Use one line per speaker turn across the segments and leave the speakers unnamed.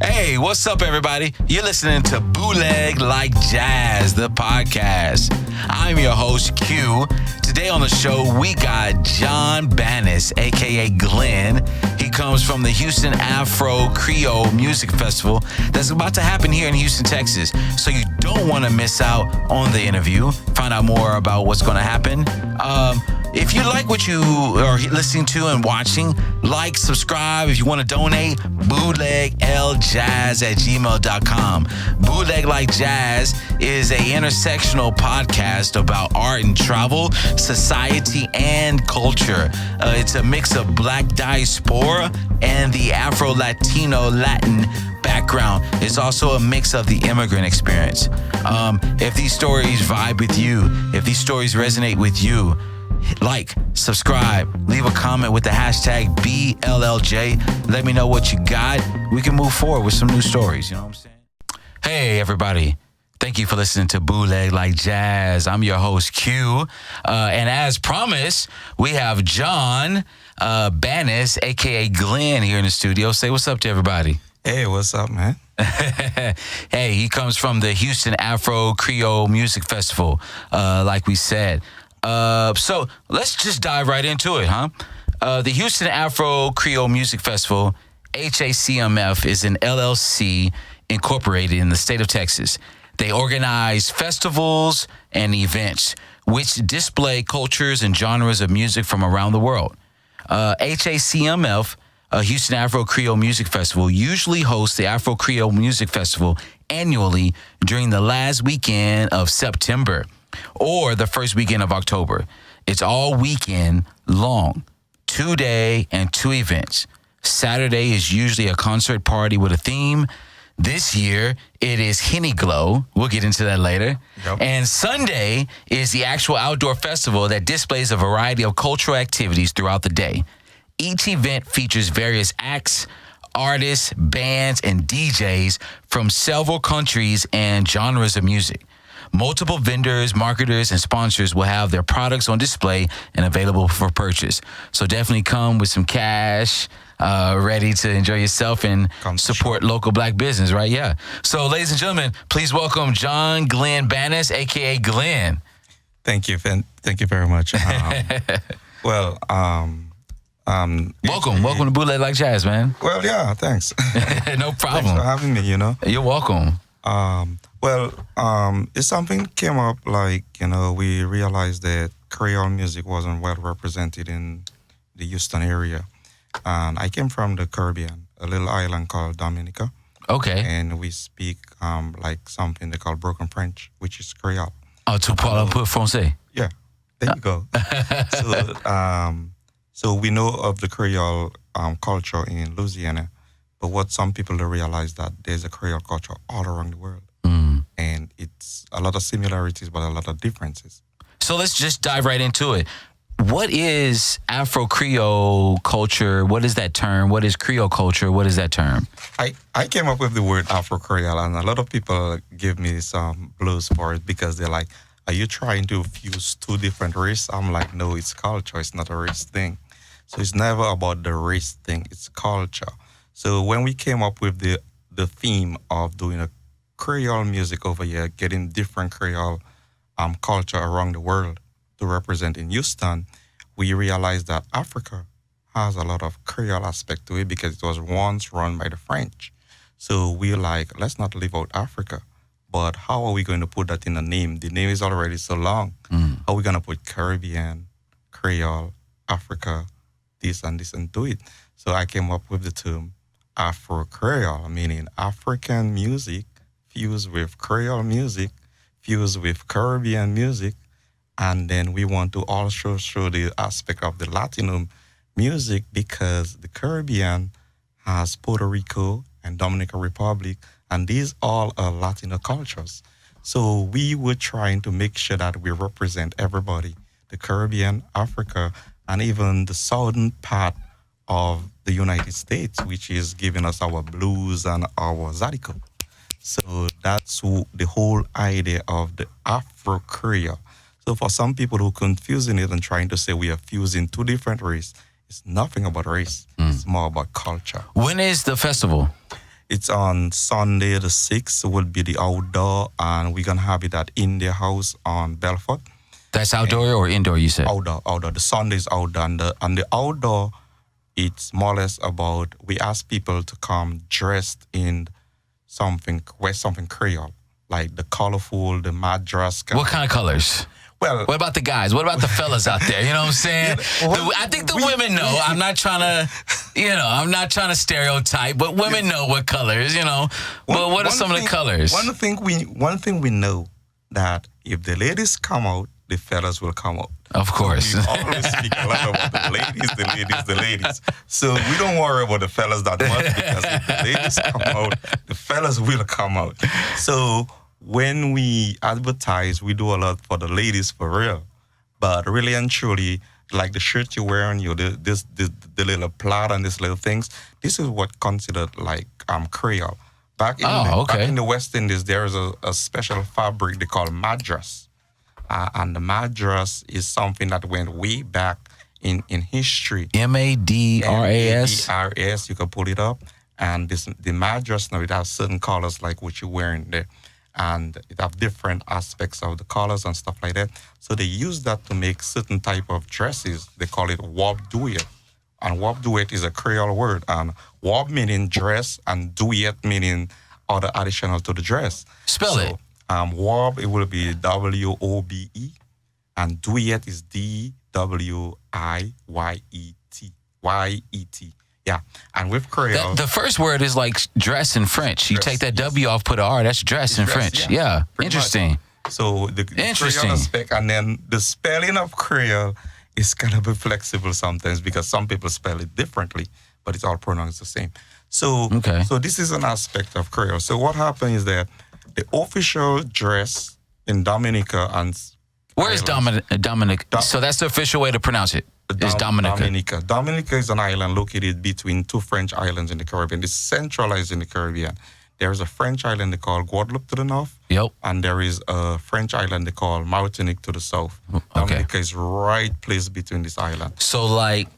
Hey, what's up, everybody? You're listening to Bootleg Like Jazz, the podcast. I'm your host, Q. Today on the show, we got John Bannis, a.k.a. Glen. He comes from the Houston Afro Creole Music Festival that's about to happen here in Houston, Texas. So you don't want to miss out on the interview. Find out more about what's going to happen. If you like what you are listening to and watching, like, subscribe. If you want to donate, bootlegjazz@gmail.com. Bootleg Like Jazz is a intersectional podcast about art and travel, society, and culture. It's a mix of Black diaspora and the Afro-Latino Latin background. It's also a mix of the immigrant experience. If these stories vibe with you, if these stories resonate with you, like, subscribe, leave a comment with the hashtag BLLJ. Let me know what you got. We can move forward with some new stories. You know what I'm saying? Hey, everybody. Thank you for listening to Bootleg Like Jazz. I'm your host, Q. And as promised, we have John Bannis, a.k.a. Glen, here in the studio. Say what's up to everybody.
Hey, what's up, man?
Hey, he comes from the Houston Afro Creole Music Festival, like we said. So let's just dive right into it, huh? The Houston Afro Creole Music Festival, HACMF, is an LLC incorporated in the state of Texas. They organize festivals and events which display cultures and genres of music from around the world. HACMF, Houston Afro Creole Music Festival, usually hosts the Afro Creole Music Festival annually during the last weekend of September or the first weekend of October. It's all weekend long, 2-day and 2 events. Saturday is usually a concert party with a theme. This year, it is Hennyglow. We'll get into that later. Yep. And Sunday is the actual outdoor festival that displays a variety of cultural activities throughout the day. Each event features various acts, artists, bands, and DJs from several countries and genres of music. Multiple vendors, marketers, and sponsors will have their products on display and available for purchase. So definitely come with some cash, ready to enjoy yourself and support local Black business, right? Yeah. So, ladies and gentlemen, please welcome John Glen Bannis, a.k.a. Glen.
Thank you. Thank you very much.
Welcome to Bootleg Like Jazz, man.
Well, yeah, thanks.
No problem.
Thanks for having me,
You're welcome.
It's something came up we realized that Creole music wasn't well represented in the Houston area. And I came from the Caribbean, a little island called Dominica.
Okay.
And we speak something they call broken French, which is Creole.
Oh, tu parles un peu français?
Yeah, there you go. So we know of the Creole culture in Louisiana, but what some people don't realize that there's a Creole culture all around the world. And it's a lot of similarities, but a lot of differences.
So let's just dive right into it. What is Afro Creole culture? What is that term? What is Creole culture? What is that term?
I came up with the word Afro Creole, and a lot of people give me some blues for it because they're like, are you trying to fuse 2 different races? I'm like, no, it's culture. It's not a race thing. So it's never about the race thing. It's culture. So when we came up with the theme of doing a Creole music over here, getting different Creole culture around the world to represent in Houston, we realized that Africa has a lot of Creole aspect to it because it was once run by the French. So we're like, let's not leave out Africa, but how are we going to put that in a name? The name is already so long. How are we going to put Caribbean, Creole, Africa, this and this into it? So I came up with the term Afro Creole, meaning African music fused with Creole music, fused with Caribbean music, and then we want to also show the aspect of the Latino music because the Caribbean has Puerto Rico and Dominica Republic, and these all are Latino cultures. So we were trying to make sure that we represent everybody, the Caribbean, Africa, and even the southern part of the United States, which is giving us our blues and our Zydeco. So that's the whole idea of the Afro Creole. So for some people who are confusing it and trying to say we are fusing 2 different races, it's nothing about race. It's more about culture.
When is the festival?
It's on Sunday the 6th will be the outdoor, and we're gonna have it at India House on Belfort.
That's outdoor or indoor, you said?
Outdoor. The Sunday is outdoor, and the outdoor, it's more or less about we ask people to come dressed in wear something Creole, like the colorful, the madras.
What kind of colors?
Well,
what about the guys? What about the fellas out there? You know what I'm saying? I think the women know. I'm not trying to, I'm not trying to stereotype, but women know what colors, But what are some of the colors?
One thing we know that if the ladies come out, the fellas will come out.
Of course.
So we always speak a lot about the ladies. So we don't worry about the fellas that much because if the ladies come out, the fellas will come out. So when we advertise, we do a lot for the ladies for real. But really and truly, like the shirt you're wearing, the little plaid and these little things, this is what considered like Creole. Back in the West Indies, there is a special fabric they call madras. And the madras is something that went way back in history.
MADRAS?
MADRAS, you can pull it up. And the madras now, it has certain colors like what you're wearing there. And it have different aspects of the colors and stuff like that. So they use that to make certain type of dresses. They call it wob duet. And wob duet is a Creole word. And wob meaning dress and duet meaning other additional to the dress.
Spell it.
Wob, it will be WOBE, and duet is DWIYET. Yeah, and with Creole,
the first word is like dress in French. You take that W off, put an R. That's dress in French. Yeah. Interesting.
Much. So the Creole aspect, and then the spelling of Creole is kind of flexible sometimes because some people spell it differently, but it's all pronounced the same. So this is an aspect of Creole. So what happened is that the official dress in Dominica and
where is Dominica? So that's the official way to pronounce it. Is Dominica.
Dominica is an island located between two French islands in the Caribbean. It's centralized in the Caribbean. There is a French island they call Guadeloupe to the north.
Yep.
And there is a French island they call Martinique to the south. Dominica is right placed between this island.
So like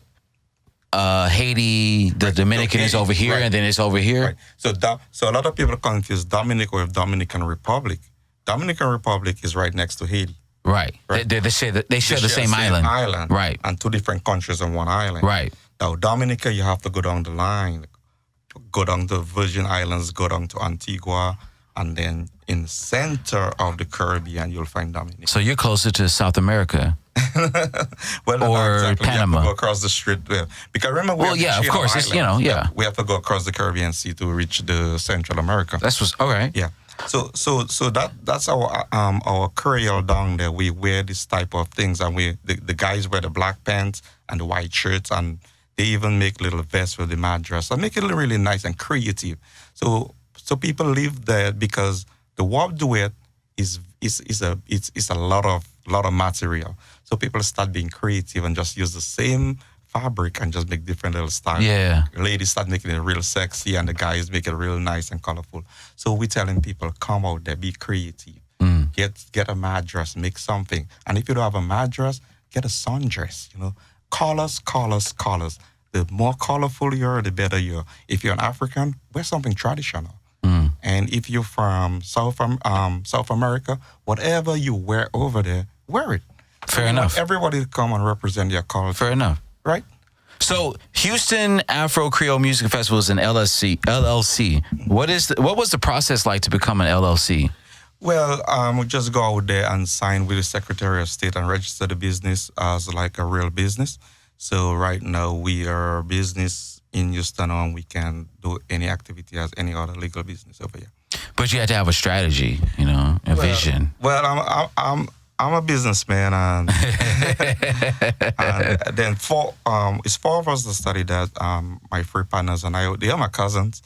Haiti, the Dominican is over here, and then it's over here.
Right. So a lot of people confuse Dominica with Dominican Republic. Dominican Republic is right next to Haiti.
Right. They share the same island. Right.
And two different countries on one island.
Right.
Now Dominica, you have to go down the line, go down to Virgin Islands, go down to Antigua, and then in the center of the Caribbean, you'll find Dominica.
So you're closer to South America.
Well,
or
exactly.
Panama.
You have to go across the street. Because remember,
of course, it's,
we have to go across the Caribbean Sea to reach the Central America.
That's what's all right.
Yeah. So that's our Creole down there. We wear this type of things, and the guys wear the black pants and the white shirts, and they even make little vests with the madras and make it really nice and creative. So people live there because the wob duet is a lot of material. So people start being creative and just use the same fabric and just make different little styles.
Yeah.
Ladies start making it real sexy and the guys make it real nice and colorful. So we're telling people, come out there, be creative. Get a madras, make something. And if you don't have a madras, get a sundress, Colors. The more colorful you are, the better you are. If you're an African, wear something traditional. And if you're from South America, whatever you wear over there, wear it.
Fair enough.
Everybody to come and represent your culture.
Fair enough.
Right?
So Houston Afro Creole Music Festival is an LLC. What was the process like to become an LLC?
Well, we just go out there and sign with the Secretary of State and register the business as like a real business. So right now we are a business in Houston and we can do any activity as any other legal business over here.
But you had to have a strategy, a vision.
Well, I'm a businessman, and then it's four of us that study that. My three partners and I, they are my cousins,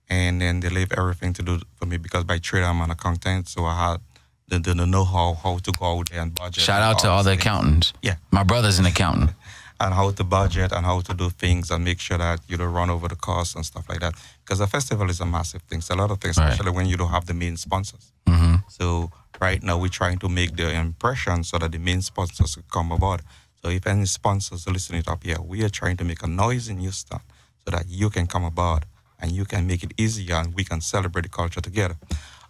and then they leave everything to do for me because by trade I'm an accountant, so I had the know-how how to go out there and budget.
Shout out to all the accountants.
Yeah,
my brother's an accountant.
And how to budget and how to do things and make sure that you don't run over the costs and stuff like that. Because a festival is a massive thing. It's a lot of things, especially when you don't have the main sponsors.
Mm-hmm.
So right now we're trying to make the impression so that the main sponsors come aboard. So if any sponsors are listening up here, we are trying to make a noise in Houston so that you can come aboard and you can make it easier, and we can celebrate the culture together.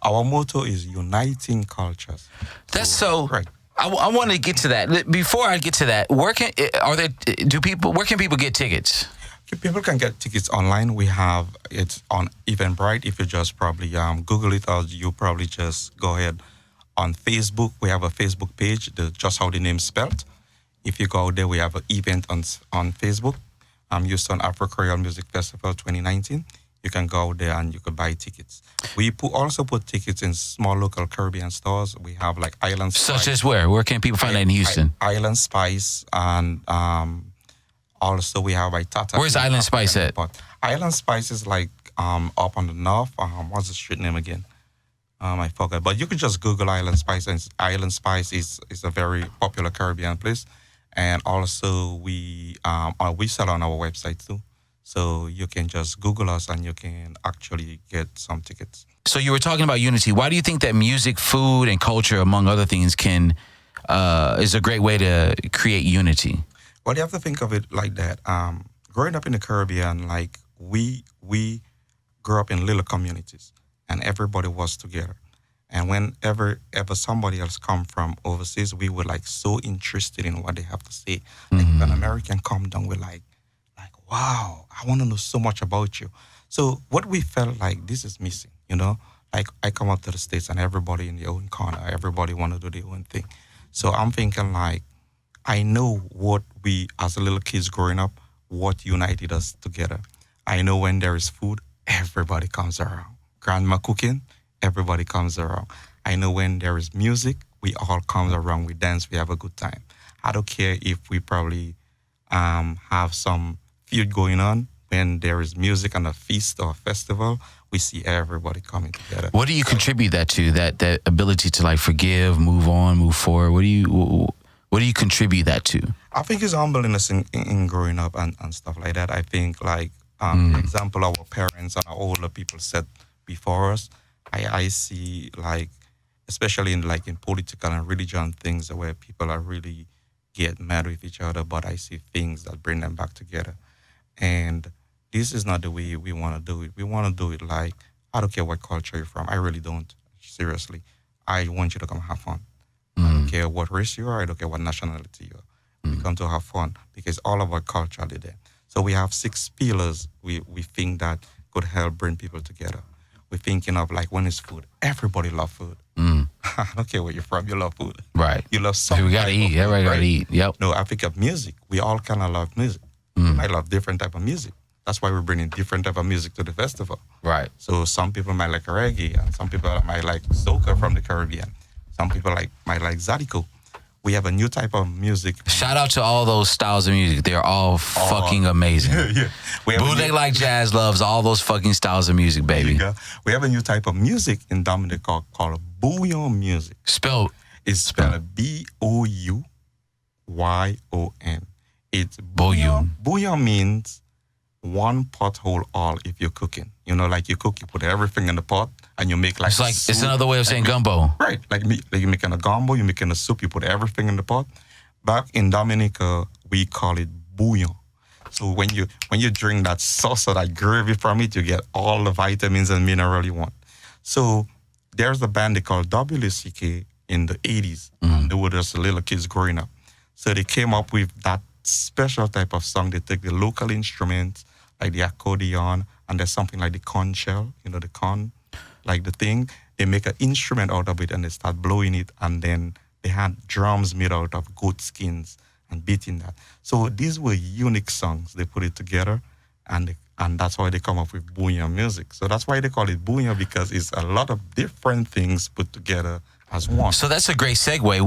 Our motto is uniting cultures.
That's so.
Right.
I want to get to that. Before I get to that, where can people get tickets?
People can get tickets online. We have it on Eventbrite. If you just probably Google it, or you probably just go ahead on Facebook. We have a Facebook page, just how the name spelled. If you go there, we have an event on Facebook. Houston Afro Creole Music Festival 2019. You can go there and you can buy tickets. We also put tickets in small local Caribbean stores. We have like Island Spice.
Such as where? Where can people find that in Houston?
Island Spice, and also we have like Tata.
Where's Island Spice at?
Island Spice is like up on the north. What's the street name again? I forgot. But you can just Google Island Spice, and Island Spice is a very popular Caribbean place. And also we sell on our website too. So you can just Google us and you can actually get some tickets.
So you were talking about unity. Why do you think that music, food, and culture, among other things, is a great way to create unity?
Well, you have to think of it like that. Growing up in the Caribbean, like we grew up in little communities, and everybody was together. And whenever somebody else come from overseas, we were like so interested in what they have to say. Like if an American come down, we're like, wow, I want to know so much about you. So what we felt like this is missing, Like I come up to the States and everybody in their own corner, everybody want to do their own thing. So I'm thinking like, I know what we, as little kids growing up, what united us together. I know when there is food, everybody comes around. Grandma cooking, everybody comes around. I know when there is music, we all come around, we dance, we have a good time. I don't care if we probably have some feud going on. When there is music and a feast or a festival, we see everybody coming together.
What do you contribute that to? That ability to like forgive, move on, move forward. What do you contribute that to?
I think it's humbleness in growing up and stuff like that. I think like the example our parents and our older people set before us. I see like, especially in political and religion things where people are really get mad with each other, but I see things that bring them back together. And this is not the way we want to do it. We want to do it like, I don't care what culture you're from. I really don't. Seriously. I want you to come have fun. I don't care what race you are. I don't care what nationality you are. We come to have fun because all of our culture are there. So we have 6 pillars we think that could help bring people together. We're thinking of like when it's food. Everybody love food. I don't care where you're from. You love food.
Right.
You love something.
We got to eat. Everybody got to eat. Yep.
No, I think of music. We all kind of love music. I love different type of music. That's why we're bringing different type of music to the festival.
Right.
So some people might like reggae, and some people might like soca from the Caribbean. Some people might like Zydeco. We have a new type of music.
Shout out to all those styles of music. They're all fucking amazing.
Yeah.
Bootleg Like Jazz loves all those fucking styles of music, baby.
We have a new type of music in Dominica called Booyah music. It's spelled Bouyon. It's
Bouillon.
Bouillon means one pot hold all if you're cooking. Like you cook, you put everything in the pot and you make like
it's another way of saying gumbo.
Right. Like you're making a gumbo, you're making a soup, you put everything in the pot. Back in Dominica, we call it bouillon. So when you drink that sauce or that gravy from it, you get all the vitamins and mineral you want. So there's a band they call WCK in the 80s. They were just little kids growing up. So they came up with that special type of song. They take the local instruments, like the accordion, and there's something like the conch shell, the conch, like the thing. They make an instrument out of it and they start blowing it, and then they had drums made out of goat skins and beating that. So these were unique songs. They put it together, and that's why they come up with Booyah music. So that's why they call it Booyah, because it's a lot of different things put together as one.
So that's a great segue.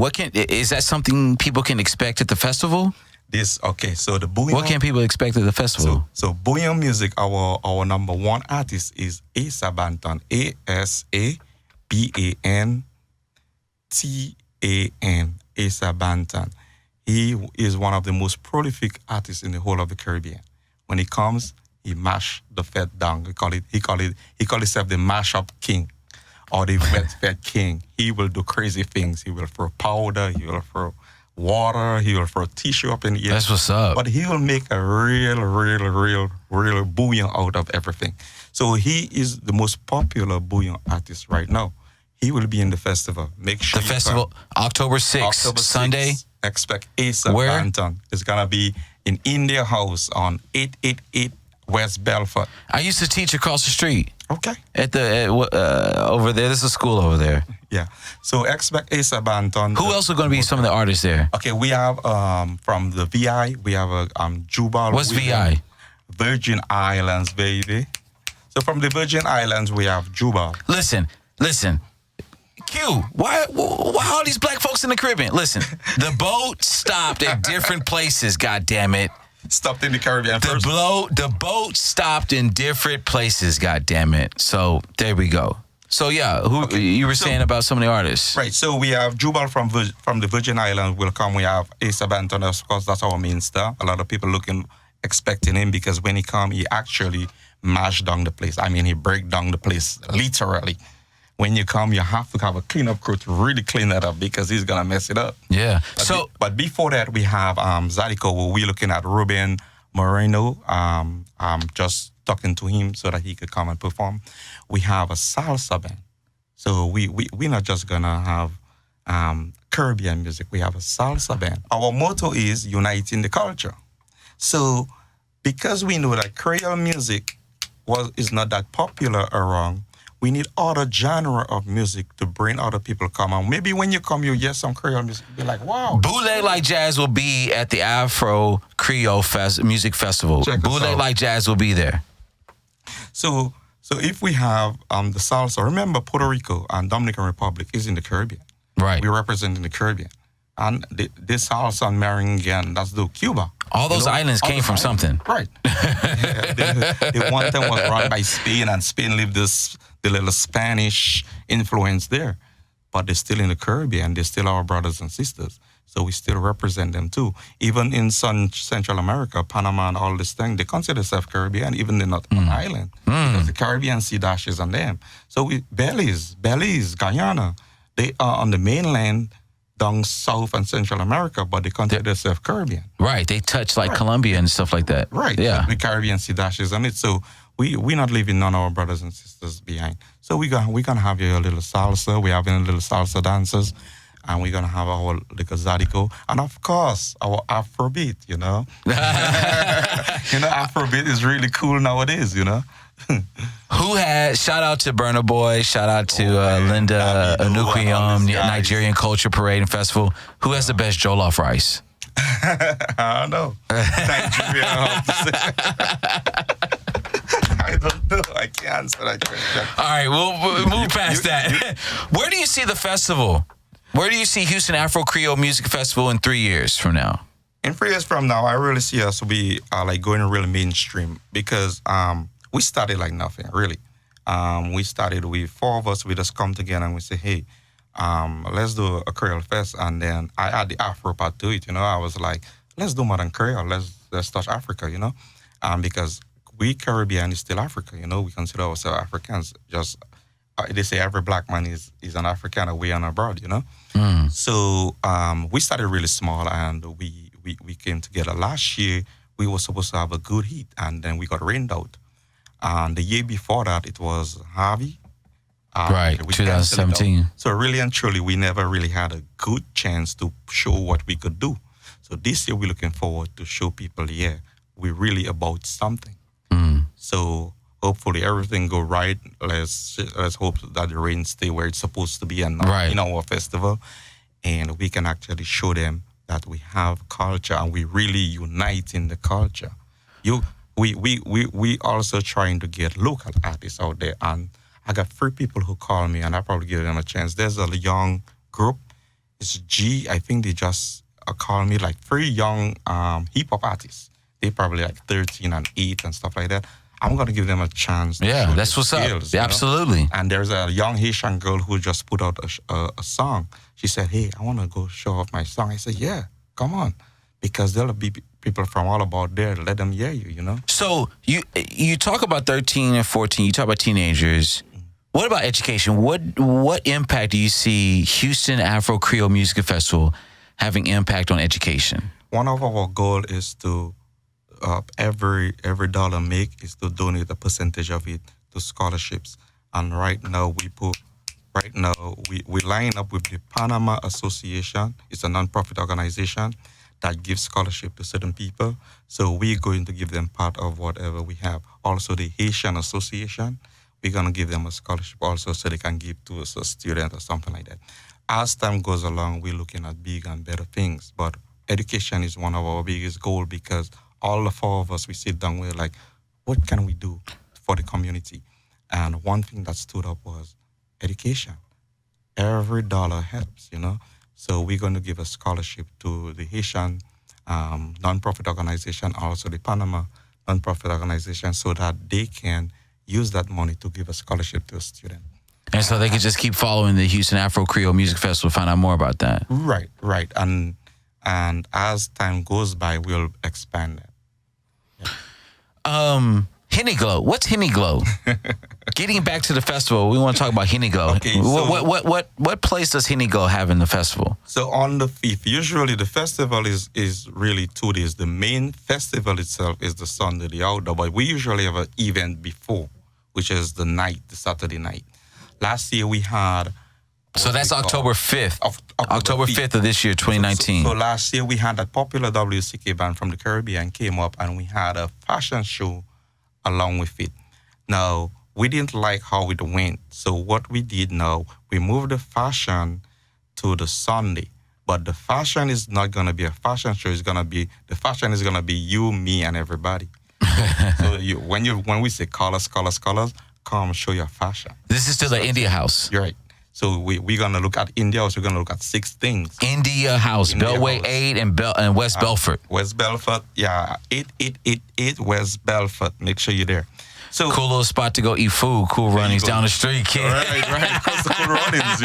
Is that something people can expect at the festival?
So the Booyah.
What can people expect at the festival?
So Booyah music, our number one artist is Asa Banton. ASABANTAN. Asa Banton. He is one of the most prolific artists in the whole of the Caribbean. When he comes, he mash the fed down. He call himself the mashup king or the wet fed king. He will do crazy things. He will throw powder. He will throw water. He will throw tissue up in the air.
That's what's up.
But he will make a real Booyah out of everything. So he is the most popular Booyah artist right now. He will be in the festival. Make sure
The festival, October 6th,
October 6th,
Sunday.
Expect Asa
Where?
Banton. It's gonna be in India House on 888 West Belfort.
I used to teach across the street
Okay.
over there. There's a school over there.
Yeah. So expect Asa Banton.
Who else are going to be some of the artists there?
Okay, we have from the VI, we have Jubal.
What's
William,
VI?
Virgin Islands, baby. So from the Virgin Islands, we have Jubal.
Listen. Q, why all these black folks in the Caribbean? Listen, the boat stopped at different places, God damn it.
Stopped in the Caribbean first.
The boat stopped in different places, God damn it. So there we go. So yeah, you were saying about some of the artists.
Right, so we have Jubal from the Virgin Islands will come. We have Asa Banton, of course, that's our main star. A lot of people expecting him because when he come, he actually mash down the place. I mean, he break down the place, literally. When you come, you have to have a cleanup crew to really clean that up because he's going to mess it up.
Yeah.
But before that, we have Zydeco, where we're looking at Ruben Moreno. Just talking to him so that he could come and perform. We have a salsa band. So we're not just going to have Caribbean music. We have a salsa band. Our motto is uniting the culture. So because we know that Creole music is not that popular around, we need other genre of music to bring other people come on. Maybe when you come, you hear some Creole music, be like, wow.
Bootleg Like Jazz will be at the Afro Creole Music Festival. Bootleg Like Jazz will be there.
So if we have the salsa, remember Puerto Rico and Dominican Republic is in the Caribbean.
Right.
We represent in the Caribbean. And this salsa and merengue, and that's the Cuba.
All those islands came from something.
Right. The one time was run by Spain, and Spain lived the little Spanish influence there. But they're still in the Caribbean. They're still our brothers and sisters. So we still represent them too. Even in Central America, Panama and all this thing, they consider themselves Caribbean, even they're not an island. Because the Caribbean Sea dashes on them. So Belize, Guyana, they are on the mainland down South and Central America, but they consider themselves Caribbean.
Right. They touch like Colombia and stuff like that.
Right.
Yeah.
The Caribbean Sea dashes on it. So we're not leaving none of our brothers and sisters behind. So we're gonna have your little salsa. We're having little salsa dancers. And we're gonna have our little Zydeco. And of course, our Afrobeat, you know. Afrobeat is really cool nowadays, you know.
Shout out to Burna Boy, shout out to Linda Anukwiyom, Nigerian Culture Parade and Festival. Who has the best jollof rice?
I don't know. Nigeria, I don't know. I can't answer that question.
All right, we'll move past that. Where do you see the festival? Where do you see Houston Afro Creole Music Festival in 3 years from now?
In 3 years from now, I really see us be like going real mainstream because we started like nothing, really. We started with 4 of us. We just come together and we say, hey, let's do a Creole Fest. And then I add the Afro part to it, you know. I was like, let's do more than Creole. Let's touch Africa, you know. Because we Caribbean is still Africa, you know. We consider ourselves Africans. Just they say every black man is an African away and abroad, you know. So we started really small and we came together. Last year, we were supposed to have a good heat and then we got rained out. And the year before that, it was Harvey.
Right, 2017.
So really and truly, we never really had a good chance to show what we could do. So this year, we're looking forward to show people, yeah, we're really about something. So hopefully everything go right. Let's hope that the rain stay where it's supposed to be and not in our festival. And we can actually show them that we have culture and we really unite in the culture. We also trying to get local artists out there. And I got 3 people who call me and I probably give them a chance. There's a young group. It's G. I think they just call me like 3 young hip-hop artists. They probably like 13 and 8 and stuff like that. I'm going to give them a chance.
Yeah, that's what's
skills,
up. Yeah, absolutely.
And there's a young Haitian girl who just put out a song. She said, hey, I want to go show off my song. I said, yeah, come on. Because there'll be people from all about there. Let them hear you, you know?
So you talk about 13 and 14. You talk about teenagers. What about education? What impact do you see Houston Afro Creole Music Festival having impact on education?
One of our goal is to every dollar make is to donate a percentage of it to scholarships. And right now we line up with the Panama Association. It's a non-profit organization that gives scholarship to certain people. So we're going to give them part of whatever we have. Also the Haitian Association, we're going to give them a scholarship also so they can give to us a student or something like that. As time goes along, we're looking at bigger and better things. But education is one of our biggest goals because all the four of us, we sit down, we're like, what can we do for the community? And one thing that stood up was education. Every dollar helps, So we're going to give a scholarship to the Haitian nonprofit organization, also the Panama nonprofit organization, so that they can use that money to give a scholarship to a student.
And so they can just keep following the Houston Afro Creole Music Festival to find out more about that.
Right. And as time goes by, we'll expand that. Yeah.
Hennyglow. What's Hennyglow? Getting back to the festival, we want to talk about Hennyglow.
Okay, so
what place does Hennyglow have in the festival?
So on the 5th, usually the festival is really 2 days. The main festival itself is the Sunday, the outdoor, but we usually have an event before, which is the Saturday night. Last year we had...
So that's October 5th. October 5th of this year, 2019.
So last year we had a popular WCK band from the Caribbean came up and we had a fashion show along with it. Now, we didn't like how it went. So what we did now, we moved the fashion to the Sunday. But the fashion is not going to be a fashion show. The fashion is going to be you, me, and everybody. So when we say colors, come show your fashion.
This is still the India House.
You're right. So we're going to look at India House. We're going to look at 6 things.
India House, Beltway 8 and West Belfort.
West Belfort, yeah. 8888 West Belfort. Make sure you're there. So
cool little spot to go eat food. Cool runnings down the street, kid.
Right. Because the cool runnings,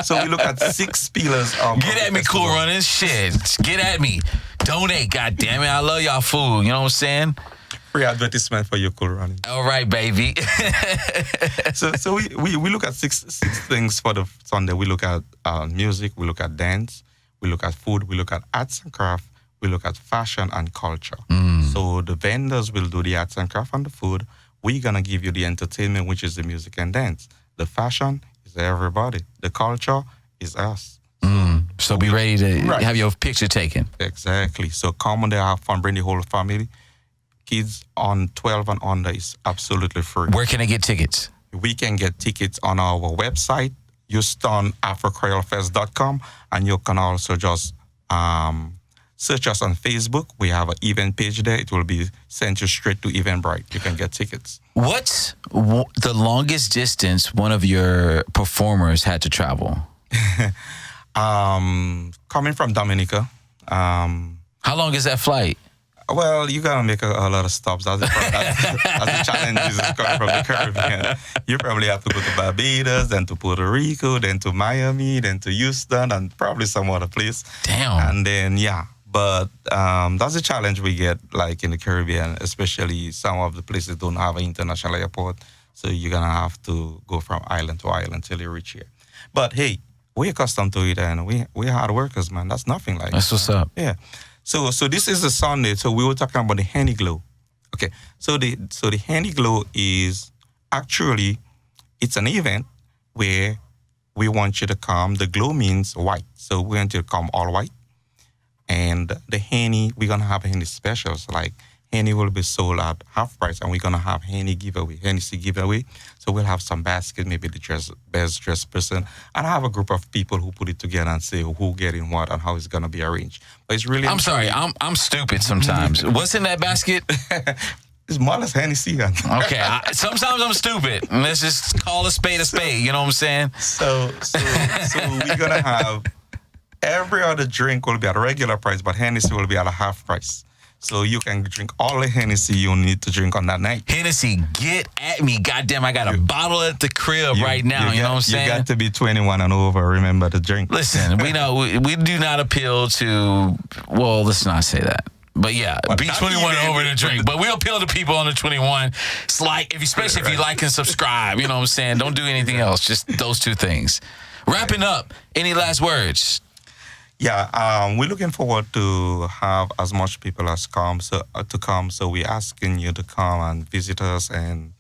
So we look at 6 pillars of...
Get at me, Cool Runnings. Shit. Get at me. Donate, goddammit. I love y'all food. You know what I'm saying?
Free advertisement for your Cool Running.
All right, baby.
so we look at 6 things for the Sunday. We look at music, we look at dance, we look at food, we look at arts and craft, we look at fashion and culture. So the vendors will do the arts and craft and the food. We're going to give you the entertainment, which is the music and dance. The fashion is everybody. The culture is us.
So be ready to have your picture taken.
Exactly. So come on there, have fun, bring the whole family. Kids on 12 and under is absolutely free.
Where can I get tickets?
We can get tickets on our website, HoustonAfroCreoleFest.com, and you can also just search us on Facebook. We have an event page there. It will be sent you straight to Eventbrite. You can get tickets.
What's the longest distance one of your performers had to travel?
Coming from Dominica.
How long is that flight?
Well, you gotta make a lot of stops. That's the challenge is coming from the Caribbean. You probably have to go to Barbados, then to Puerto Rico, then to Miami, then to Houston, and probably some other place.
Damn.
And then, but that's a challenge we get, like in the Caribbean, especially some of the places don't have an international airport. So you're gonna have to go from island to island till you reach here. But hey, we're accustomed to it, and we're hard workers, man. That's nothing like
That's what's up.
Yeah. So this is a Sunday. So we were talking about the Hennyglow. Okay. So the Hennyglow is actually, it's an event where we want you to come. The glow means white. So we want you to come all white. And the Henny, we're going to have Henny specials. Like Henny will be sold at half price, and we're going to have Hennessy giveaway. So we'll have some basket, maybe the best dressed person. And I have a group of people who put it together and say who getting what and how it's going to be arranged. But it's really...
I'm sorry, I'm stupid sometimes. What's in that basket?
It's more or less Hennessy.
Okay, sometimes I'm stupid. Let's just call a spade, you know what I'm saying?
So we're going to have... Every other drink will be at a regular price, but Hennessy will be at a half price. So you can drink all the Hennessy you need to drink on that night.
Hennessy, get at me. Goddamn, I got a bottle at the crib right now. You know what I'm saying?
You got to be 21 and over, remember, to drink.
Listen, we know we do not appeal to, well, let's not say that. But yeah, be 21 and over to drink. But we appeal to people under 21. It's like, especially if you like and subscribe, you know what I'm saying? Don't do anything else, just those 2 things. Wrapping up, any last words?
Yeah, we're looking forward to have as much people as come to come. So we're asking you to come and visit us and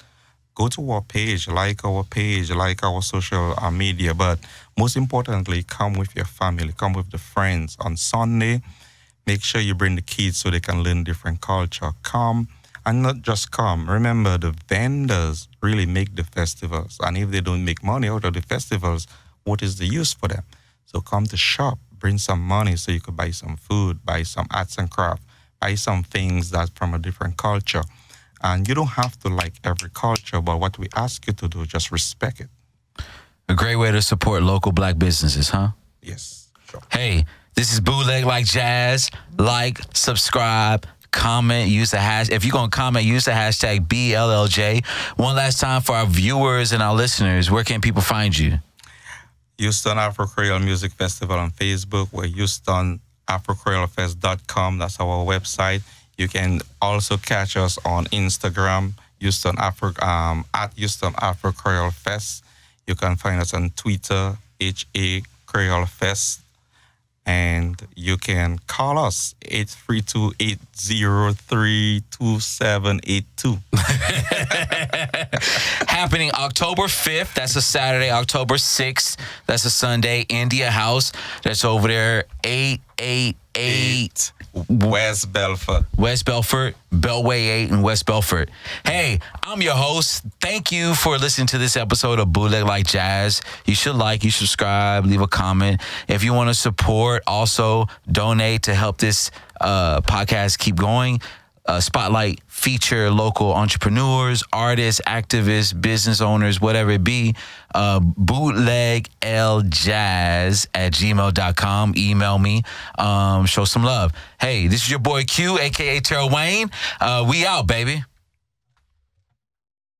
go to our page, like our social media. But most importantly, come with your family, come with the friends. On Sunday, make sure you bring the kids so they can learn different culture. Come and not just come. Remember, the vendors really make the festivals. And if they don't make money out of the festivals, what is the use for them? So come to shop, bring some money so you could buy some food, buy some arts and craft, buy some things that from a different culture. And you don't have to like every culture, but what we ask you to do, just respect it.
A great way to support local black businesses, huh?
Yes, sure.
Hey, this is Bootleg Like Jazz. Like, subscribe, comment, use the hash. If you're going to comment, use the hashtag BLLJ. One last time for our viewers and our listeners, where can people find you?
Houston Afro Creole Music Festival on Facebook. We're HoustonAfroCreoleFest.com. That's our website. You can also catch us on Instagram, at Houston Afro Creole Fest. You can find us on Twitter, HA Creole Fest. And you can call us 832-803-2782.
Happening October 5th. That's a Saturday. October 6th. That's a Sunday. India House. That's over there. 888
West Belfort.
West Belfort, Beltway 8 in West Belfort. Hey, I'm your host. Thank you for listening to this episode of Bootleg Like Jazz. You should like, you subscribe, leave a comment. If you want to support, also donate to help this podcast keep going. Spotlight, feature local entrepreneurs, artists, activists, business owners, whatever it be. bootlegjazz@gmail.com. Email me. Show some love. Hey, this is your boy Q, a.k.a. Terrell Wayne. We out, baby.